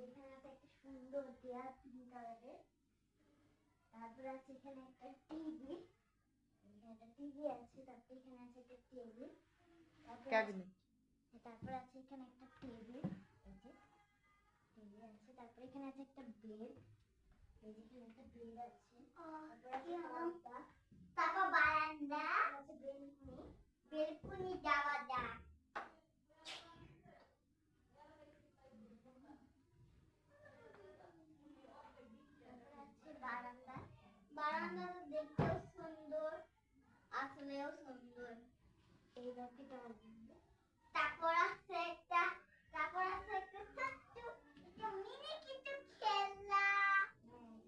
যেখানে আছে একটা সুন্দর দেয়াল পিঙ্ক কালারের। তারপর আছে এখানে একটা টিভি, এখানে একটা টিভি আছে। তারপর এখানে আছে একটা টেবিল, ক্যাবিনেট। তারপর আছে এখানে একটা টেবিল, এই যে টিভি আছে। তারপর এখানে আছে একটা বেড, এই যে এখানে একটা বেড আছে। তারপর বারান্দা আছে, বেলকুনি, বেলকুনি যাওয়া যায়। বারান্দা, বারান্দা দেখতেও সুন্দর, আসলেও সুন্দর। এই দেখতে। তারপর আছে